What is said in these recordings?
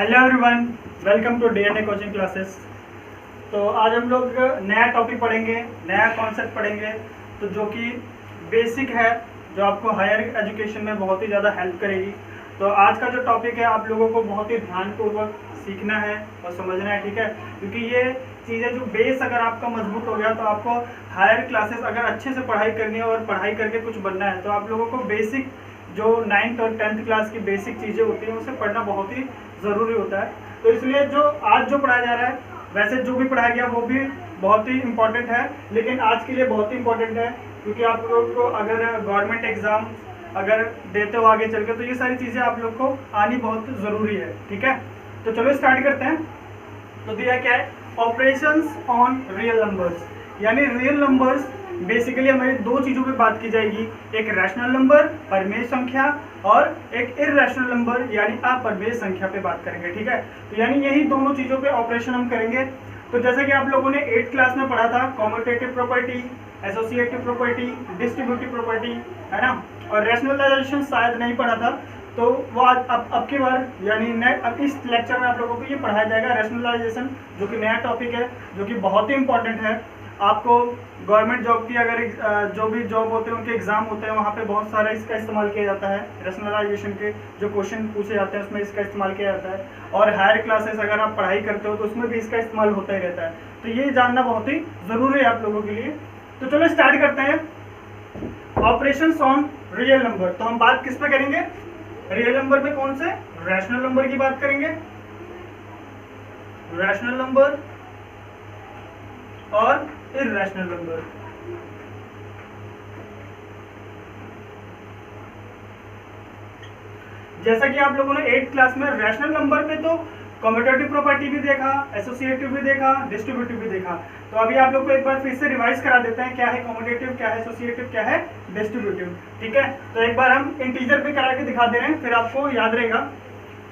Hello everyone, welcome to DNA coaching classes. तो आज हम लोग नया टॉपिक पढ़ेंगे, नया कॉन्सेप्ट पढ़ेंगे, तो जो कि बेसिक है, जो आपको हायर एजुकेशन में बहुत ही ज़्यादा हेल्प करेगी। तो आज का जो टॉपिक है आप लोगों को बहुत ही ध्यानपूर्वक सीखना है और समझना है, ठीक है। क्योंकि ये चीज़ें जो बेस अगर आपका मजबूत हो गया तो आपको हायर क्लासेस अगर अच्छे से पढ़ाई करनी है और पढ़ाई करके कुछ बनना है तो आप लोगों को बेसिक जो 9th और 10th क्लास की बेसिक चीज़ें होती हैं उसे पढ़ना बहुत ही ज़रूरी होता है। तो इसलिए जो आज जो पढ़ाया जा रहा है, वैसे जो भी पढ़ाया गया वो भी बहुत ही इम्पोर्टेंट है, लेकिन आज के लिए बहुत ही इम्पोर्टेंट है क्योंकि आप लोग को अगर गवर्नमेंट एग्ज़ाम अगर देते हो आगे चल के तो ये सारी चीज़ें आप लोग को आनी बहुत ज़रूरी है, ठीक है। तो चलो स्टार्ट करते हैं। तो दिया क्या है, ऑपरेशंस ऑन रियल नंबर्स, यानी रियल नंबर्स बेसिकली हमारी दो चीज़ों पे बात की जाएगी, एक रैशनल नंबर परिमेय संख्या और एक इररेशनल नंबर यानी अपरिमेय संख्या पे बात करेंगे, ठीक है। तो यानी यही दोनों चीज़ों पे ऑपरेशन हम करेंगे। तो जैसा कि आप लोगों ने 8th क्लास में पढ़ा था, commutative property, associative property, distributive property, है ना, और रैशनलाइजेशन शायद नहीं पढ़ा था, तो वो आज अब की बार यानी अब इस लेक्चर में आप लोगों को ये पढ़ाया जाएगा रैशनलाइजेशन, जो कि नया टॉपिक है, जो कि बहुत ही इंपॉर्टेंट है। आपको गवर्नमेंट जॉब की अगर जो भी जॉब होते हैं उनके एग्जाम होते हैं वहाँ पे बहुत सारा इसका इस्तेमाल किया जाता है। रैशनलाइजेशन के जो क्वेश्चन पूछे जाते हैं उसमें इसका इस्तेमाल किया जाता है, और हायर क्लासेस अगर आप पढ़ाई करते हो तो उसमें भी इसका इस्तेमाल होता ही रहता है। तो ये जानना बहुत ही ज़रूरी है आप लोगों के लिए। तो चलो स्टार्ट करते हैं ऑपरेशंस ऑन रियल नंबर। तो हम बात किस पे करेंगे, रियल नंबर में कौन से, रैशनल नंबर की बात करेंगे, रैशनल नंबर और इररेशनल नंबर। जैसा कि आप लोगों ने 8th क्लास में रैशनल नंबर पे तो कम्यूटेटिव प्रॉपर्टी भी देखा, एसोसिएटिव भी देखा, डिस्ट्रीब्यूटिव भी देखा। तो अभी आप लोग को एक बार फिर से रिवाइज करा देते हैं, क्या है कम्यूटेटिव, क्या है एसोसिएटिव, क्या है डिस्ट्रीब्यूटिव, ठीक है। तो एक बार हम इंटीजर पे करा के दिखा दे रहे हैं, फिर आपको याद रहेगा।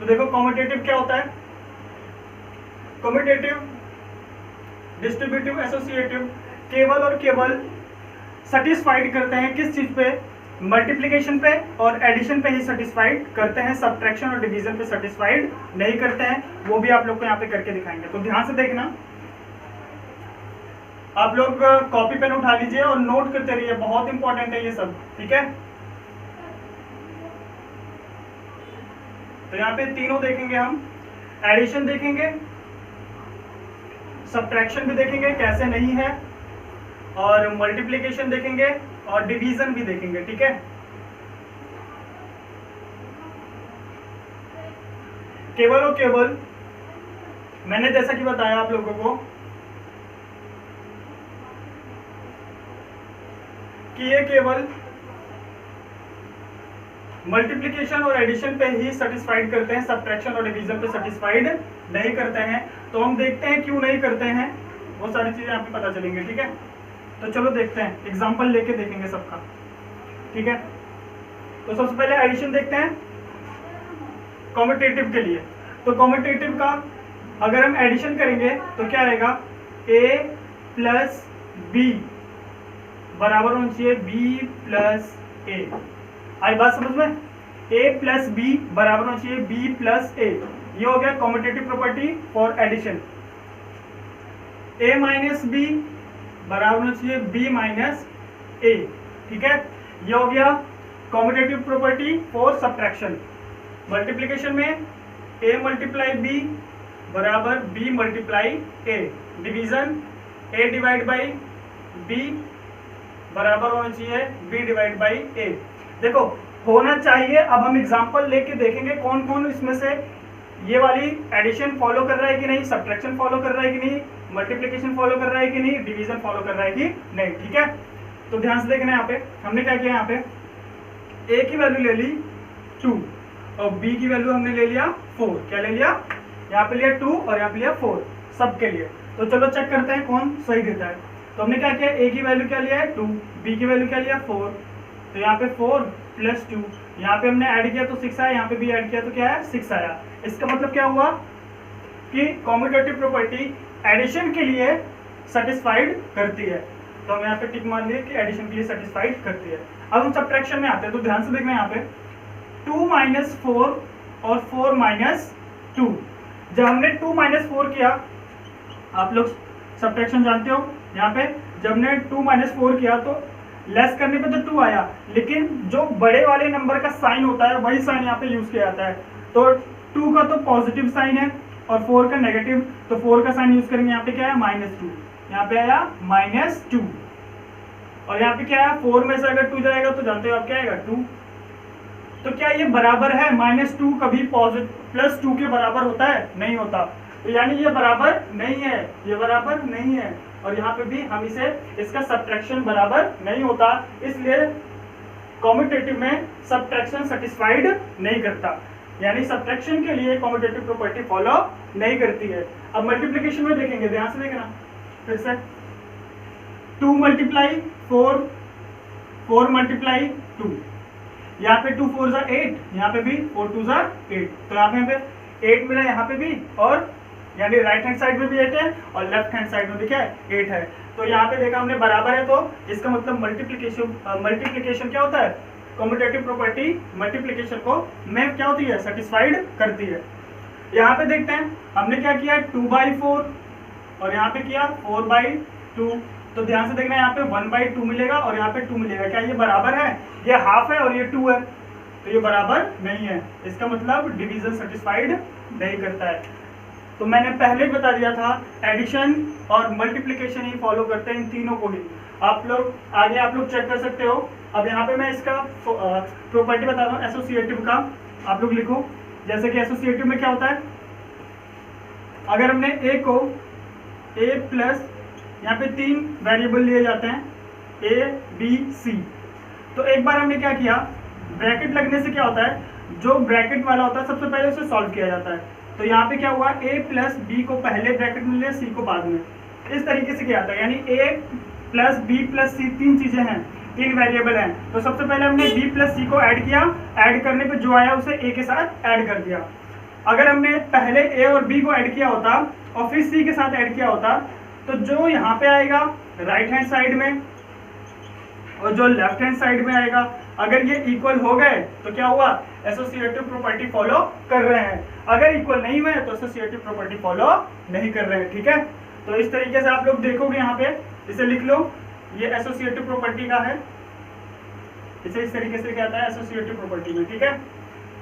तो देखो कम्यूटेटिव क्या होता है, कम्यूटेटिव, डिस्ट्रीब्यूटिव, एसोसिएटिव केवल और केवल सेटिस्फाइड करते हैं किस चीज पे, मल्टीप्लिकेशन पे और एडिशन पे ही सेटिस्फाइड करते हैं, सब्ट्रैक्शन और डिवीजन पे सेटिस्फाइड नहीं करते हैं। वो भी आप लोग को यहाँ पे करके दिखाएंगे, तो ध्यान से देखना। आप लोग कॉपी पेन उठा लीजिए और नोट करते रहिए, बहुत इंपॉर्टेंट है ये सब, ठीक है। तो यहाँ पे तीनों देखेंगे हम, एडिशन देखेंगे, सब्ट्रैक्शन भी देखेंगे कैसे नहीं है, और मल्टीप्लिकेशन देखेंगे और डिवीजन भी देखेंगे, ठीक है। केवल और केवल मैंने जैसा कि बताया आप लोगों को कि ये केवल मल्टीप्लिकेशन और एडिशन पे ही सेटिस्फाइड करते हैं, सब्ट्रैक्शन और डिवीजन पे सेटिस्फाइड नहीं करते हैं। तो हम देखते हैं क्यों नहीं करते हैं, वो सारी चीजें आपको पता चलेंगी, ठीक है। तो चलो देखते हैं, एग्जांपल लेके देखेंगे सबका, ठीक है। तो सबसे पहले एडिशन देखते हैं कम्यूटेटिव के लिए। तो कम्यूटेटिव का अगर हम एडिशन करेंगे तो क्या आएगा, a प्लस बी बराबर होना चाहिए b प्लस ए। आई बात समझ में, a प्लस बी बराबर होना चाहिए b प्लस ए। ये हो गया commutative property for addition. a minus B बराबर होना चाहिए b माइनस ए, ठीक है। ये हो गया commutative property for subtraction. Multiplication में a मल्टीप्लाई b बराबर b multiply a। Division a divide by b बराबर होना चाहिए b डिवाइड बाई a। देखो होना चाहिए, अब हम एग्जांपल लेके देखेंगे कौन कौन इसमें से ये वाली एडिशन फॉलो कर रहा है कि नहीं, सब्ट्रैक्शन फॉलो कर रहा है कि नहीं, मल्टीप्लिकेशन फॉलो कर रहा है कि नहीं, डिवीजन फॉलो कर रहा है कि नहीं, ठीक है। तो ध्यान से देखना, यहाँ पे हमने क्या किया, यहाँ पे a की वैल्यू ले ली 2 और b की वैल्यू हमने ले लिया 4। क्या ले लिया, यहाँ पे लिया 2 और यहाँ पे लिया 4 सबके लिए। तो चलो चेक करते हैं कौन सही देता है। तो हमने क्या किया, a की वैल्यू क्या लिया है 2, b की वैल्यू क्या लिया 4, तो यहाँ पे 4 प्लस 2, यहाँ पे हमने ऐड किया तो 6 आया, यहाँ पे भी ऐड किया तो क्या है 6 आया। इसका मतलब क्या हुआ कि कम्यूटेटिव प्रॉपर्टी एडिशन के लिए सेटिस्फाइड करती है। तो हम यहाँ पे टिक मान लिए कि एडिशन के लिए सेटिस्फाइड करती है। अब हम सब्ट्रैक्शन में आते हैं, तो ध्यान से देखना यहाँ पे 2 माइनस 4 और 4 माइनस 2, जब हमने 2 - 4 किया, आप लोग सब्ट्रैक्शन जानते हो, यहाँ पे जब हमने 2 - 4 किया तो लेस करने पे तो 2 आया, लेकिन जो बड़े वाले नंबर का साइन होता है वही साइन यहाँ पे यूज किया जाता है। तो 2 का तो पॉजिटिव साइन है और 4 का नेगेटिव, तो 4 का साइन यूज करेंगे। यहाँ पे क्या है -2, यहाँ पे आया -2, और यहाँ पे क्या है 4 में से अगर 2 जाएगा तो जानते हो आप क्या आएगा 2। तो क्या ये बराबर है? -2 कभी +2 के बराबर होता है? नहीं होता। तो यानी ये बराबर नहीं है, ये बराबर नहीं है, और यहाँ पे भी हम इसका सब्ट्रैक्शन बराबर नहीं होता, इसलिए कॉम्यूटेटिव में सब्ट्रैक्शन सेटिस्फाइड नहीं करता, यानी सब्ट्रैक्शन के लिए कॉम्यूटेटिव प्रॉपर्टी फॉलो नहीं करती है। अब मल्टीप्लिकेशन में देखेंगे, ध्यान से देखना फिर से। 2 × 4, 4 × 2, यहाँ पे 2 4 = 8, यहाँ पे भी 4 2 = 8, तो यहाँ पे 8 मिला, यहाँ पे भी, और यानी राइट हैंड साइड में भी 8 है और लेफ्ट हैंड साइड में भी क्या है 8 है। तो यहाँ पे देखा हमने बराबर है, तो इसका मतलब मल्टीप्लिकेशन क्या होता है? कॉम्यूटेटिव प्रॉपर्टी मल्टीप्लिकेशन को में क्या होती है? सेटिस्फाइड करती है। यहाँ पे देखते हैं हमने क्या किया, 2/4 और यहाँ पे किया 4/2, तो ध्यान से देखना, यहाँ पे 1/2 मिलेगा और यहाँ पे 2 मिलेगा। क्या ये बराबर है? ये हाफ है और ये 2 है, तो ये बराबर नहीं है, इसका मतलब डिवीजन सेटिस्फाइड नहीं करता है। तो मैंने पहले ही बता दिया था, एडिशन और मल्टीप्लिकेशन ही फॉलो करते हैं, इन तीनों को ही। आप लोग आगे आप लोग चेक कर सकते हो। अब यहाँ पे मैं इसका प्रॉपर्टी बता रहा हूँ एसोसिएटिव का, आप लोग लिखो। जैसे कि एसोसिएटिव में क्या होता है, अगर हमने a को a+, यहाँ पे 3 वेरिएबल लिए जाते हैं a b c, तो एक बार हमने क्या किया, ब्रैकेट लगने से क्या होता है, जो ब्रैकेट वाला होता है सबसे पहले उसे सॉल्व किया जाता है। तो यहाँ पे क्या हुआ, a + b को पहले ब्रैकेट में लिया, c को बाद में, इस तरीके से किया था। यानी a + b + c 3 चीजें हैं, 3 वेरिएबल हैं, तो सबसे पहले हमने b + c को ऐड किया, ऐड करने पे जो आया उसे a के साथ ऐड कर दिया। अगर हमने पहले a और b को ऐड किया होता और फिर c के साथ ऐड किया होता, तो जो यहाँ पे आएगा राइट हैंड साइड में और जो लेफ्ट हैंड साइड में आएगा, अगर ये इक्वल हो गए तो क्या हुआ, एसोसिएटिव प्रॉपर्टी फॉलो कर रहे हैं। अगर इक्वल नहीं हुए तो एसोसिएटिव प्रॉपर्टी फॉलो नहीं कर रहे हैं, ठीक है। तो इस तरीके से आप लोग देखोगे, यहाँ पे इसे लिख लो, ये एसोसिएटिव प्रॉपर्टी का है, इसे इस तरीके से क्या आता है एसोसिएटिव प्रॉपर्टी में, ठीक है।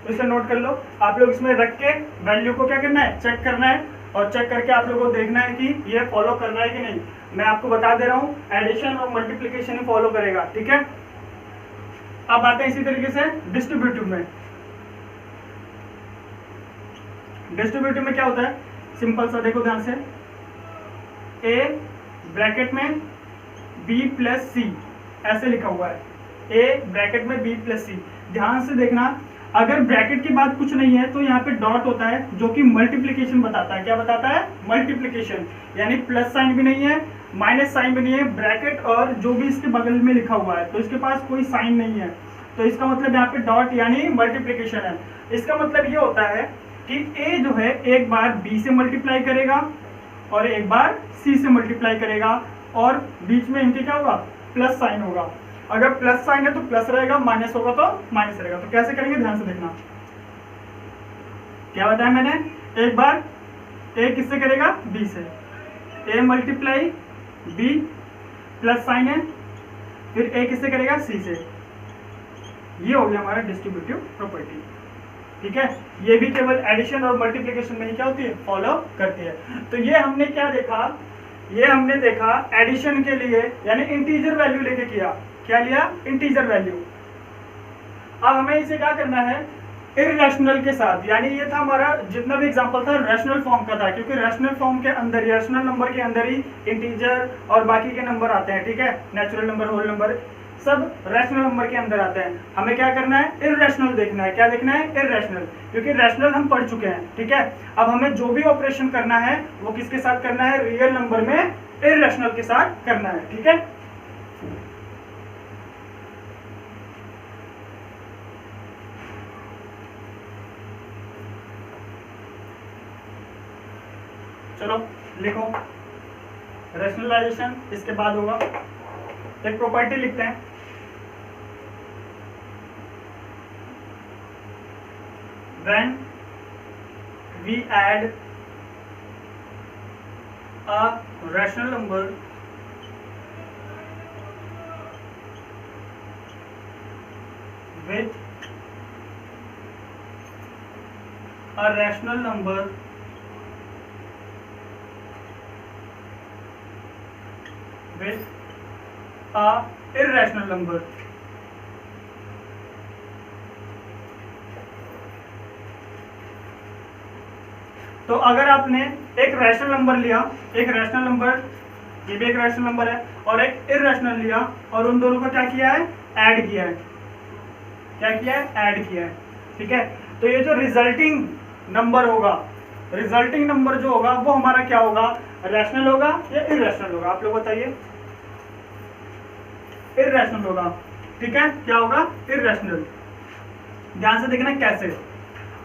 तो इसे नोट कर लो, आप लोग इसमें रख के वैल्यू को क्या करना है, चेक करना है, और चेक करके आप लोगों को देखना है कि ये फॉलो कर रहा है कि नहीं। मैं आपको बता दे रहा हूँ, एडिशन और मल्टीप्लिकेशन ही फॉलो करेगा, ठीक है। अब आते हैं इसी तरीके से डिस्ट्रीब्यूटिव में। डिस्ट्रीब्यूटिव में क्या होता है, सिंपल सा देखो ध्यान से, a ब्रैकेट में b + c ऐसे लिखा हुआ है, a ब्रैकेट में b + c। ध्यान से देखना, अगर ब्रैकेट के बाद कुछ नहीं है तो यहाँ पे डॉट होता है, जो कि मल्टीप्लिकेशन बताता है। क्या बताता है? मल्टीप्लिकेशन, यानी प्लस साइन भी नहीं है, माइनस साइन भी नहीं है, ब्रैकेट और जो भी इसके बगल में लिखा हुआ है, तो इसके पास कोई साइन नहीं है, तो इसका मतलब यहाँ पे डॉट यानी मल्टीप्लिकेशन है। इसका मतलब ये होता है कि a जो है एक बार b से मल्टीप्लाई करेगा और एक बार c से मल्टीप्लाई करेगा, और बीच में इनके क्या होगा, प्लस साइन होगा। अगर प्लस साइन है तो प्लस रहेगा, माइनस होगा तो माइनस रहेगा। तो कैसे करेंगे, ध्यान से देखना, क्या बताया मैंने, एक बार a किससे करेगा, b से, a × b प्लस साइन है, फिर a किससे करेगा, c से। ये हो गया हमारा डिस्ट्रीब्यूटिव प्रॉपर्टी, ठीक है। ये भी केवल एडिशन और मल्टीप्लिकेशन में ही क्या होती है, फॉलो करती है। तो ये हमने क्या देखा, ये हमने देखा एडिशन के लिए, यानी इंटीजर वैल्यू लेके किया, क्या लिया, इंटीजर वैल्यू। अब हमें इसे क्या करना है, इररेशनल के साथ, यानी ये था हमारा जितना भी एग्जांपल था रैशनल फॉर्म का था, क्योंकि रैशनल फॉर्म के अंदर, रैशनल नंबर के अंदर ही इंटीजर और बाकी के नंबर आते हैं, ठीक है। नेचुरल नंबर, होल नंबर, सब रैशनल नंबर के अंदर आते हैं। हमें क्या करना है, इररेशनल देखना है। क्या देखना है, इररेशनल, क्योंकि रैशनल हम पढ़ चुके हैं, ठीक है। अब हमें जो भी ऑपरेशन करना है वो किसके साथ करना है, रियल नंबर में इररेशनल के साथ करना है, ठीक है। चलो लिखो, रैशनलाइजेशन इसके बाद होगा। एक प्रॉपर्टी लिखते हैं, when we add a rational number with a rational number with a irrational number. तो अगर आपने एक रैशनल नंबर लिया, एक रैशनल नंबर, ये भी एक रैशनल नंबर है, और एक इररेशनल लिया और उन दोनों को क्या किया है, ऐड किया है, क्या किया है, ऐड किया है, ठीक है। तो ये जो रिजल्टिंग नंबर होगा, रिजल्टिंग नंबर जो होगा वो हमारा क्या होगा, रैशनल होगा या इररेशनल होगा, आप लोग बताइए। इररेशनल होगा, ठीक है, क्या होगा, इररेशनल। ध्यान से देखना कैसे।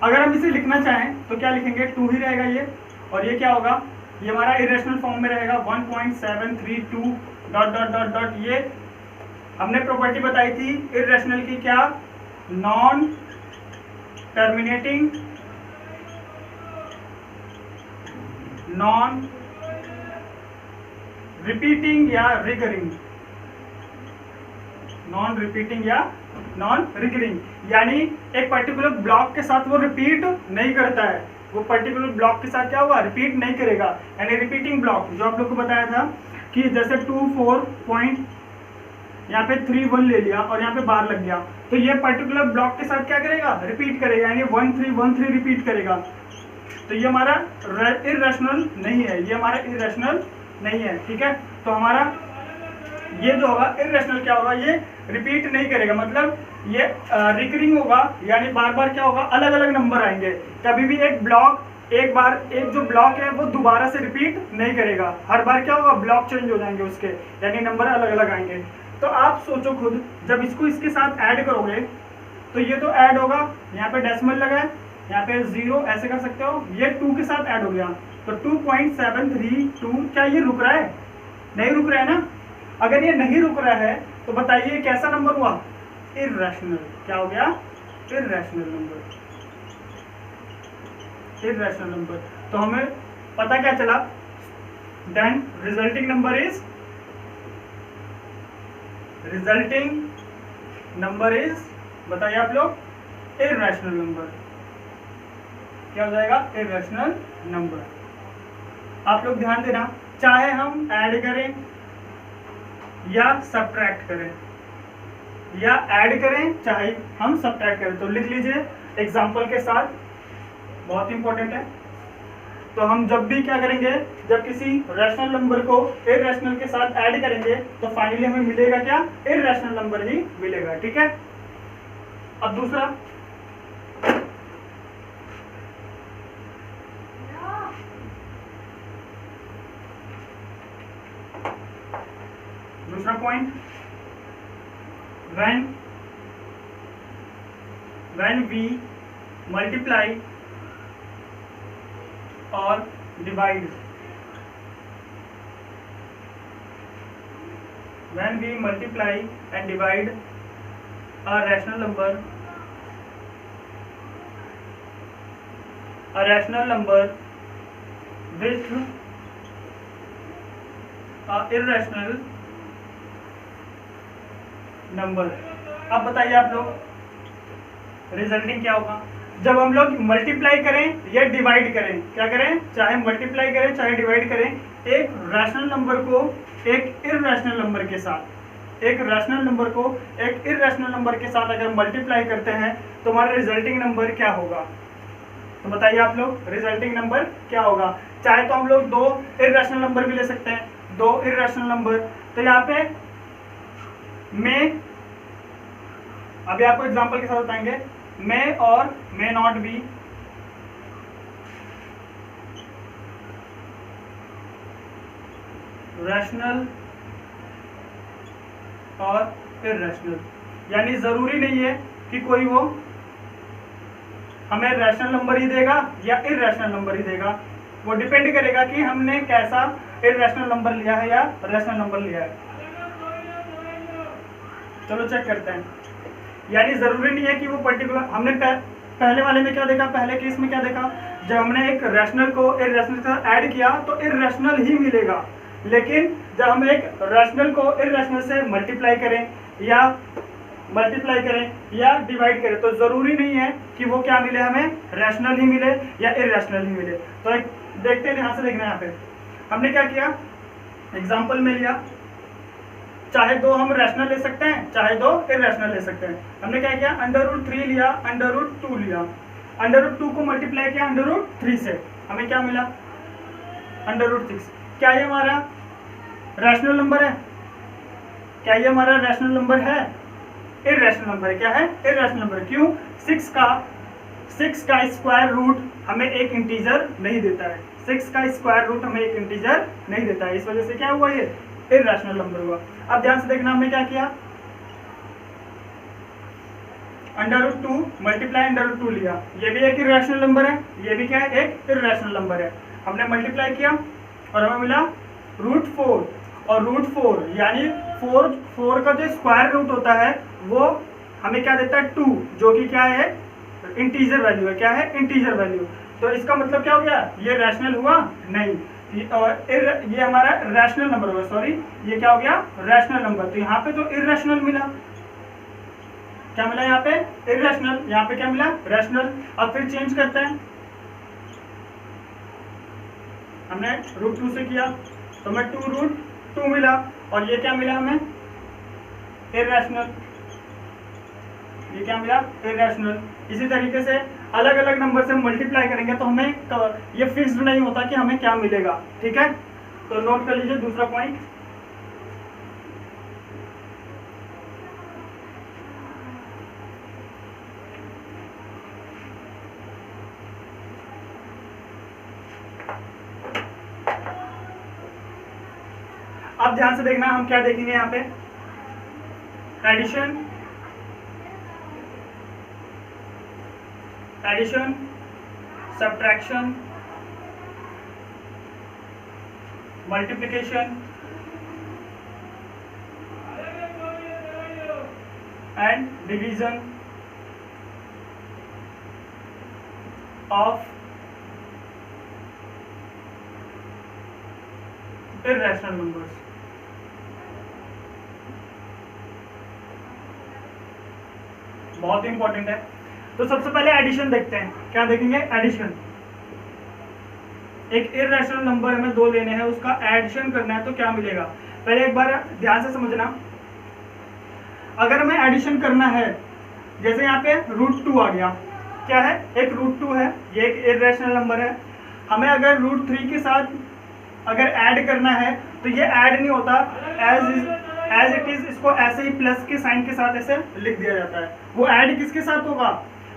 अगर हम इसे लिखना चाहें तो क्या लिखेंगे, 2 ही रहेगा ये, और ये क्या होगा, ये हमारा इरेशनल फॉर्म में रहेगा 1.732 डॉट डॉट डॉट डॉट। ये हमने प्रॉपर्टी बताई थी इरेशनल की, क्या, नॉन टर्मिनेटिंग, नॉन रिपीटिंग या रिकरिंग, नॉन रिपीटिंग या नॉन रिकरिंग, यानी एक पर्टिकुलर ब्लॉक के साथ वो रिपीट नहीं करता है, वो पर्टिकुलर ब्लॉक के साथ क्या होगा, रिपीट नहीं करेगा। यानी रिपीटिंग ब्लॉक जो आप लोग को बताया था कि जैसे 2 4 पॉइंट यहाँ पे 3 1 ले लिया और यहाँ पे बार लग गया, तो ये पर्टिकुलर ब्लॉक के साथ क्या करेगा, रिपीट करेगा, यानी 1 3 1 3 रिपीट करेगा। तो ये हमारा इररेशनल नहीं है, ये हमारा इररेशनल नहीं है, ठीक है। तो हमारा ये जो होगा इररेशनल क्या होगा, ये रिपीट नहीं करेगा, मतलब ये रिकरिंग होगा, यानी बार बार क्या होगा, अलग अलग नंबर आएंगे, कभी भी एक ब्लॉक, एक बार एक जो ब्लॉक है वो दोबारा से रिपीट नहीं करेगा, हर बार क्या होगा, ब्लॉक चेंज हो जाएंगे उसके, यानी नंबर अलग अलग आएंगे। तो आप सोचो खुद, जब इसको इसके साथ ऐड करोगे तो ये तो ऐड होगा, यहाँ पे डेसिमल लगा है, यहाँ पे 0 ऐसे कर सकते हो, ये 2 के साथ ऐड हो गया, तो 2.732, क्या ये रुक रहा है, नहीं रुक रहा है ना। अगर ये नहीं रुक रहा है तो बताइए कैसा नंबर हुआ, इररेशनल, क्या हो गया, इररेशनल नंबर, इररेशनल नंबर। तो हमें पता क्या चला, then resulting number is, resulting number is, बताइए आप लोग, इररेशनल नंबर, क्या हो जाएगा, इररेशनल नंबर। आप लोग ध्यान देना, चाहे हम ऐड करें या सब्ट्रैक्ट करें, या ऐड करें चाहे हम सब्ट्रैक्ट करें, तो लिख लीजिए एग्जांपल के साथ, बहुत इंपॉर्टेंट है। तो हम जब भी क्या करेंगे, जब किसी रैशनल नंबर को इररेशनल के साथ ऐड करेंगे तो फाइनली हमें मिलेगा क्या, इररेशनल नंबर ही मिलेगा, ठीक है। अब दूसरा, दूसरा point, when we multiply or divide, when we multiply and divide a rational number with a irrational number, अब बताइए आप लोग, रिजल्टिंग क्या होगा, जब हम लोग मल्टीप्लाई करें या डिवाइड करें, क्या करें, चाहे मल्टीप्लाई करें चाहे डिवाइड करें, एक रैशनल नंबर को एक इररेशनल नंबर के साथ, एक रैशनल नंबर को एक इररेशनल नंबर के साथ अगर मल्टीप्लाई करते हैं तो हमारा रिजल्टिंग नंबर क्या होगा, तो बताइए आप लोग, रिजल्टिंग नंबर क्या होगा। चाहे तो हम लोग 2 इररेशनल नंबर भी ले सकते हैं, 2 इररेशनल नंबर, तो यहाँ पे में, अभी आपको एग्जांपल के साथ बताएंगे, मे और मे नॉट बी रैशनल और इररेशनल, यानी जरूरी नहीं है कि कोई वो हमें रैशनल नंबर ही देगा या इररेशनल नंबर ही देगा, वो डिपेंड करेगा कि हमने कैसा इररेशनल नंबर लिया है या रैशनल नंबर लिया है। चलो चेक करते हैं, यानी जरूरी नहीं है कि वो पर्टिकुलर, हमने पहले वाले में क्या देखा, पहले केस में क्या देखा, जब हमने एक रैशनल को इर्रेशनल के साथ ऐड किया तो इर्रेशनल ही मिलेगा, लेकिन जब हम एक रैशनल को इर्रेशनल से मल्टीप्लाई करें या डिवाइड करें तो जरूरी नहीं है कि वो क्या मिले, हमें रैशनल ही मिले या इर्रेशनल ही मिले। तो एक देखते हैं, ध्यान से देखना। यहाँ पे हमने क्या किया, एग्जाम्पल में लिया, चाहे दो हम रैशनल ले सकते हैं चाहे दो इर्रेशनल ले सकते हैं। हमने क्या किया, √3 लिया, √2 लिया, √2 को मल्टीप्लाई किया √3 से, हमें क्या मिला, √6। क्या ये हमारा रैशनल नंबर है? क्या ये हमारा रैशनल नंबर है? इर्रेशनल नंबर है। क्या है? Irrational number. क्यों? 6 का स्क्वायर रूट हमें एक इंटीजर नहीं देता है, 6 का स्क्वायर रूट हमें एक इंटीजर नहीं देता है, इस वजह से क्या हुआ, ये इर्रेशनल नंबर हुआ। अब ध्यान से देखना, हमने क्या किया, √2 मल्टीप्लाई √2 लिया, ये भी एक इर्रेशनल नंबर है, ये भी क्या है, एक इर्रेशनल नंबर है। हमने मल्टीप्लाई किया और हमें मिला √4, और √4 यानी 4 का जो स्क्वायर रूट होता है वो हमें क्या देता है, 2, जो कि क्या है, इंटीजर वैल्यू है। क्या है? Integer value. तो इसका मतलब क्या हो गया, ये रैशनल हुआ नहीं, ये हमारा रैशनल नंबर होगा, सॉरी ये क्या हो गया, रैशनल नंबर। तो यहाँ पे तो इर्रेशनल मिला, क्या मिला यहाँ पे, इर्रेशनल, यहाँ पे क्या मिला, रैशनल। अब फिर चेंज करते हैं, हमने √2 से किया तो हमें 2√2 मिला, और ये क्या मिला हमें, इर्रेशनल, ये क्या मिला, इर्रेशनल। इसी तरीके से अलग अलग नंबर से मल्टीप्लाई करेंगे तो हमें ये फिक्स्ड नहीं होता कि हमें क्या मिलेगा, ठीक है। तो नोट कर लीजिए दूसरा पॉइंट। अब ध्यान से देखना, हम क्या देखेंगे यहाँ पे, addition, subtraction, multiplication and division of irrational numbers. बहुत इंपॉर्टेंट है। तो सबसे पहले एडिशन देखते हैं, क्या देखेंगे, एडिशन। एक इर्रेशनल नंबर हमें 2 लेने हैं, उसका एडिशन करना है तो क्या मिलेगा। पहले एक बार ध्यान से समझना, अगर हमें एडिशन करना है, जैसे यहाँ पे √2 आ गया, क्या है, एक √2 है, ये एक इर्रेशनल नंबर है, हमें अगर √3 के साथ अगर ऐड करना है तो ये ऐड नहीं होता, एज इट इज इसको ऐसे ही प्लस के साइन के साथ ऐसे लिख दिया जाता है। वो ऐड किसके साथ होगा,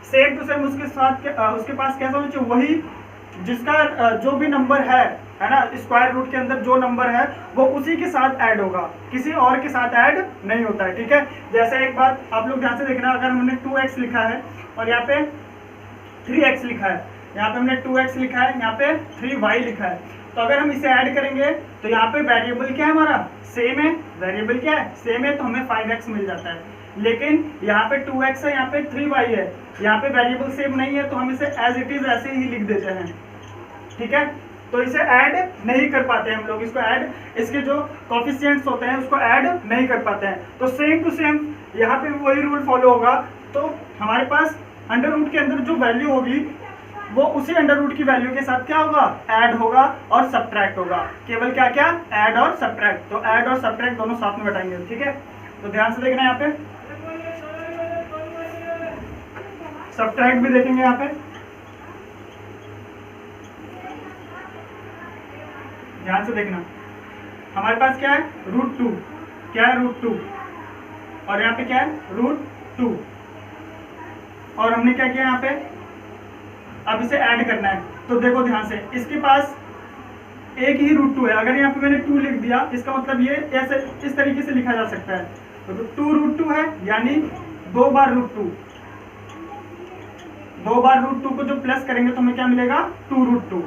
सेम टू सेम उसके साथ उसके पास कैसा होना चाहिए, वही जिसका जो भी नंबर है ना, स्क्वायर रूट के अंदर जो नंबर है वो उसी के साथ ऐड होगा, किसी और के साथ ऐड नहीं होता है, ठीक है। जैसे एक बात आप लोग ध्यान से देखना, अगर हमने 2x लिखा है और यहाँ पे 3x लिखा है, यहाँ पे हमने 2x लिखा है, यहाँ पे 3y लिखा है, तो अगर हम इसे ऐड करेंगे तो यहाँ पे वेरिएबल क्या है, हमारा सेम है, वेरिएबल क्या है, सेम है, तो हमें 5x मिल जाता है। लेकिन यहाँ पे 2x है, यहाँ पे 3y है, यहाँ पे वेरिएबल सेम नहीं है, तो हम इसे एज इट इज ऐसे ही लिख देते हैं, ठीक है। तो इसे ऐड नहीं कर पाते हम लोग, इसको ऐड, इसके जो कोफिशिएंट्स होते हैं उसको ऐड नहीं कर पाते हैं। तो सेम टू सेम यहाँ पे वही रूल फॉलो होगा। तो हमारे पास अंडर रूट के अंदर जो वैल्यू होगी वो उसी अंडर रूट की वैल्यू के साथ क्या होगा, ऐड होगा और सब्ट्रैक्ट होगा। केवल क्या क्या, ऐड और सब्ट्रैक्ट। तो ऐड और सब्ट्रैक्ट दोनों साथ में बैठाएंगे, ठीक है। तो ध्यान से देखना, यहाँ पे सब्ट्रैक्ट भी देखेंगे। यहाँ पे ध्यान से देखना, हमारे पास क्या है, √2, क्या है, √2, और यहाँ पे क्या है, √2, और हमने क्या किया यहाँ पे, अब इसे ऐड करना है। तो देखो ध्यान से, इसके पास एक ही √2 है, अगर यहाँ पे मैंने 2 लिख दिया, इसका मतलब ये ऐसे इस तरीके से लिखा जा सकता है। तो 2 √2 है, यानी 2 बार √2, 2 बार √2 को जो प्लस करेंगे तो हमें क्या मिलेगा, 2 √2।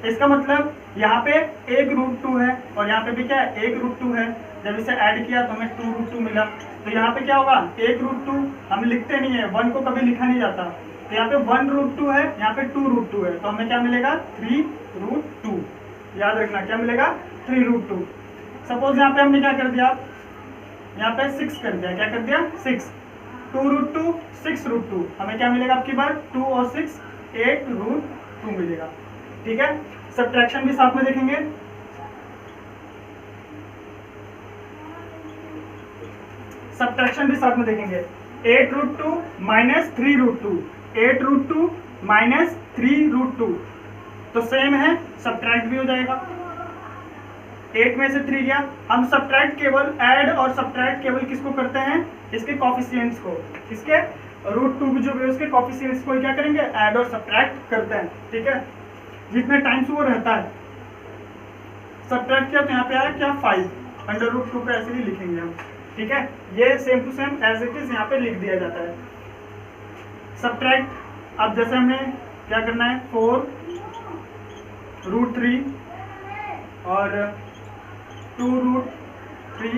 इसका मतलब यहाँ पे एक √2 है और यहाँ पे भी क्या है, एक √2 है। जब इसे ऐड किया तो हमें 2 √2 मिला। तो यहाँ पे क्या होगा, एक √2 हम लिखते नहीं है, 1 को कभी लिखा नहीं जाता, तो तो यहाँ पे 1√2 है, यहाँ पे 2√2 है, तो हमें क्या मिलेगा 3√2। याद रखना क्या मिलेगा 3√2। सपोज यहाँ पे हमने क्या कर दिया, यहाँ पे 6 कर दिया, क्या कर दिया 6, 2√2 6√2, हमें क्या मिलेगा आपकी बार 2 और 6 8√2 मिलेगा। ठीक है, सब्ट्रैक्शन भी साथ में देखेंगे। सब्ट्रैक्शन भी साथ में देखेंगे, 8√2 माइनस 3√2, 8√2 माइनस 3√2 तो सेम है, सब्ट्रैक्ट भी हो जाएगा। 8 में से 3 गया, हम सब्ट्रैक्ट केवल ऐड और सब्ट्रैक्ट केवल किसको करते हैं, इसके कोफिशिएंट्स को, इसके √2 जो भी उसके कोफिशिएंट्स को क्या करेंगे, ऐड और सब्ट्रैक्ट करते हैं। ठीक है, जितने टाइम्स वो रहता है सब्ट्रैक्ट किया तो यहाँ पे आया क्या 5, √2 को ऐसे ही लिखेंगे हम। ठीक है, ये same to same as it is यहाँ पे लिख दिया जाता है। सब्ट्रैक्ट अब जैसे हमने क्या करना है 4√3 और 2√3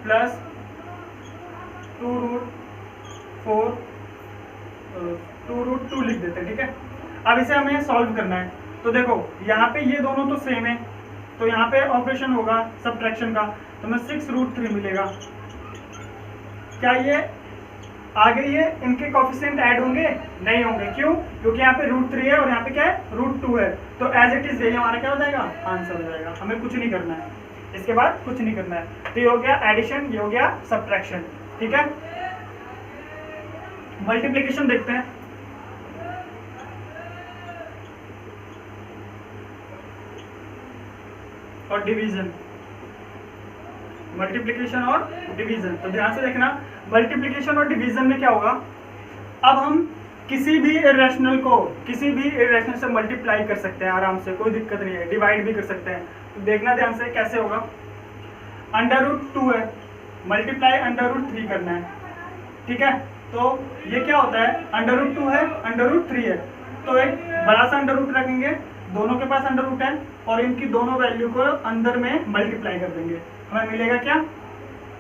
प्लस 2√4 2√2 लिख देते हैं। ठीक है, अब इसे हमें सॉल्व करना है। तो देखो यहाँ पे ये दोनों तो सेम है, तो यहाँ पे ऑपरेशन होगा सब्ट्रैक्शन का, तो हमें 6√3 मिलेगा। क्या ये आगे ये इनके कोफिशिएंट ऐड होंगे, नहीं होंगे, क्यों, क्योंकि यहाँ पे √3 है और यहाँ पे क्या है √2 है, तो एज इट इज यही हमारा क्या हो जाएगा आंसर हो जाएगा। हमें कुछ नहीं करना है, इसके बाद कुछ नहीं करना है। तो ये हो गया एडिशन, ये हो गया सब्ट्रैक्शन। ठीक है, मल्टीप्लिकेशन देखते हैं। और डिवीजन, मल्टीप्लिकेशन और डिवीजन, तो ध्यान से देखना मल्टीप्लिकेशन और डिवीजन में क्या होगा। अब हम किसी भी इरेशनल को किसी भी इरेशनल से मल्टीप्लाई कर सकते हैं आराम से, कोई दिक्कत नहीं है, डिवाइड भी कर सकते हैं। तो देखना ध्यान से कैसे होगा, √2 है, मल्टीप्लाई √3 करना है। ठीक है, तो ये क्या होता है, √2 है √3 है, तो एक बड़ा सा √ रखेंगे, दोनों के पास √ है और इनकी दोनों वैल्यू को अंदर में मल्टीप्लाई कर देंगे, हमें मिलेगा क्या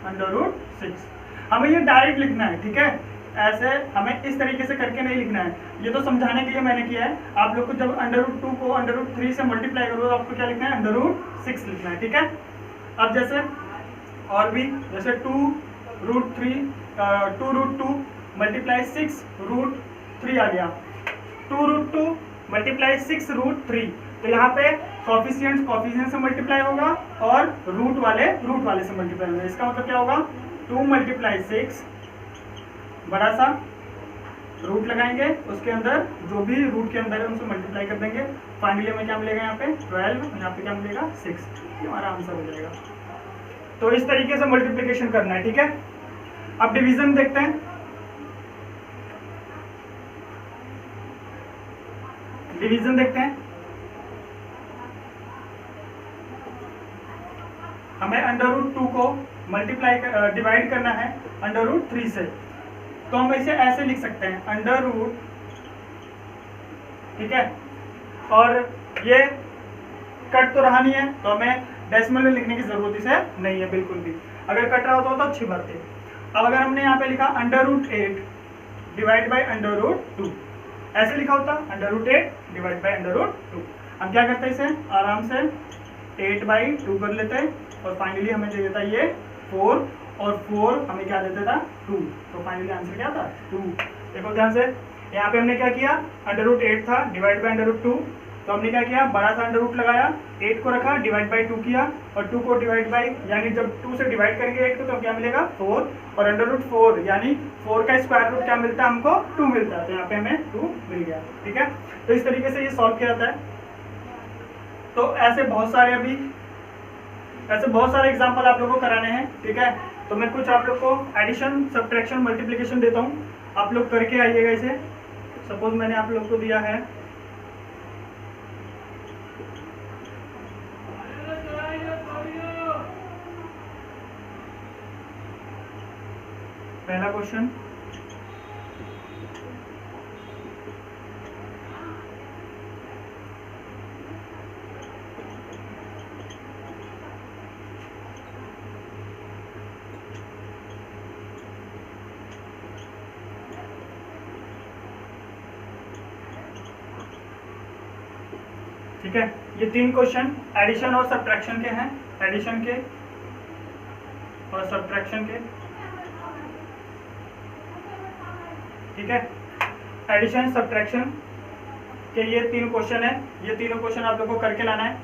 √6। हमें ये डायरेक्ट लिखना है। ठीक है, ऐसे हमें इस तरीके से करके नहीं लिखना है, ये तो समझाने के लिए मैंने किया है। आप लोग को जब √2 को √3 से मल्टीप्लाई करो तो आपको क्या लिखना है √6 लिखना है। ठीक है, अब जैसे और भी, जैसे 2√2 मल्टीप्लाई 6√3 आ गया, 2√2 मल्टीप्लाई 6√3, तो यहाँ पे कॉफिशिएंट से मल्टीप्लाई होगा और रूट वाले से मल्टीप्लाई होगा। इसका मतलब क्या होगा 2 मल्टीप्लाई 6, बड़ा सा रूट लगाएंगे, उसके अंदर जो भी रूट के अंदर है उनसे मल्टीप्लाई कर देंगे, फाइनली हमें क्या मिलेगा यहाँ पे 12, यहाँ पे क्या मिलेगा 6, ये हमारा आंसर हो जाएगा। तो इस तरीके से मल्टीप्लिकेशन करना है। ठीक है, अब डिवीजन देखते हैं। डिवीजन देखते हैं, हमें √2 को मल्टीप्लाई डिवाइड करना है √3 से, तो हम इसे ऐसे लिख सकते हैं √ ठीक है, और ये कट तो रहा नहीं है तो हमें डेसिमल में लिखने की जरूरत इसे नहीं है बिल्कुल भी, अगर कट रहा होता तो अच्छी बात है। अब अगर हमने यहाँ पे लिखा √8 डिवाइड बाई √2, ऐसे लिखा होता √8 डिवाइड बाई √2, हम क्या करते हैं इसे आराम से 8/2 कर लेते हैं और फाइनली हमें दे देता ये 4, और 4 हमें क्या देता था 2, तो फाइनली आंसर क्या था 2। देखो ध्यान से, यहाँ पे हमने क्या किया √8 था डिवाइड बाई √2, तो हमने क्या किया बड़ा सा √ लगाया, 8 को रखा डिवाइड बाई 2 किया, और 2 को डिवाइड बाई, यानी जब 2 से डिवाइड करेंगे 8 को तो क्या मिलेगा 4, और √4 यानी 4 का स्क्वायर रूट क्या मिलता है हमको 2 मिलता है, तो यहाँ पे हमें 2 मिल गया। ठीक है, तो इस तरीके से ये सॉल्व किया जाता है। तो ऐसे बहुत सारे एग्जाम्पल आप लोगों को कराने हैं। ठीक है, तो मैं कुछ आप लोग को एडिशन सब्ट्रैक्शन मल्टीप्लिकेशन देता हूँ, आप लोग करके आइएगा इसे। सपोज मैंने आप लोग को दिया है पहला क्वेश्चन, ठीक है, ये 3 क्वेश्चन एडिशन और सब्ट्रैक्शन के हैं, एडिशन के और सब्ट्रैक्शन के। ठीक है, एडिशन सब्ट्रैक्शन के ये 3 क्वेश्चन है, ये तीनों क्वेश्चन आप लोगों को करके लाना है।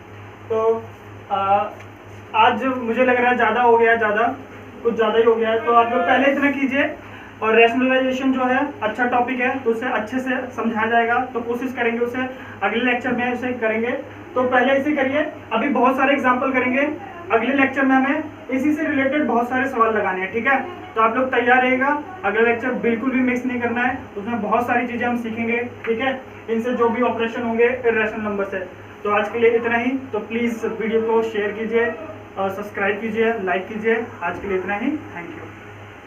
तो आज मुझे लग रहा है ज़्यादा हो गया, कुछ ज़्यादा ही हो गया है, तो आप लोग पहले इतना कीजिए। और रैशनलाइजेशन जो है अच्छा टॉपिक है, तो उसे अच्छे से समझाया जाएगा, तो कोशिश करेंगे उसे अगले लेक्चर में उसे करेंगे। तो पहले इसे करिए, अभी बहुत सारे एग्जाम्पल करेंगे, अगले लेक्चर में हमें इसी से रिलेटेड बहुत सारे सवाल लगाने हैं। ठीक है, तो आप लोग तैयार रहेगा, अगला लेक्चर बिल्कुल भी मिस नहीं करना है, उसमें बहुत सारी चीज़ें हम सीखेंगे। ठीक है, इनसे जो भी ऑपरेशन होंगे इर्रेशनल नंबर से। तो आज के लिए इतना ही, तो प्लीज़ वीडियो को शेयर कीजिए, सब्सक्राइब कीजिए, लाइक कीजिए। आज के लिए इतना ही, थैंक यू।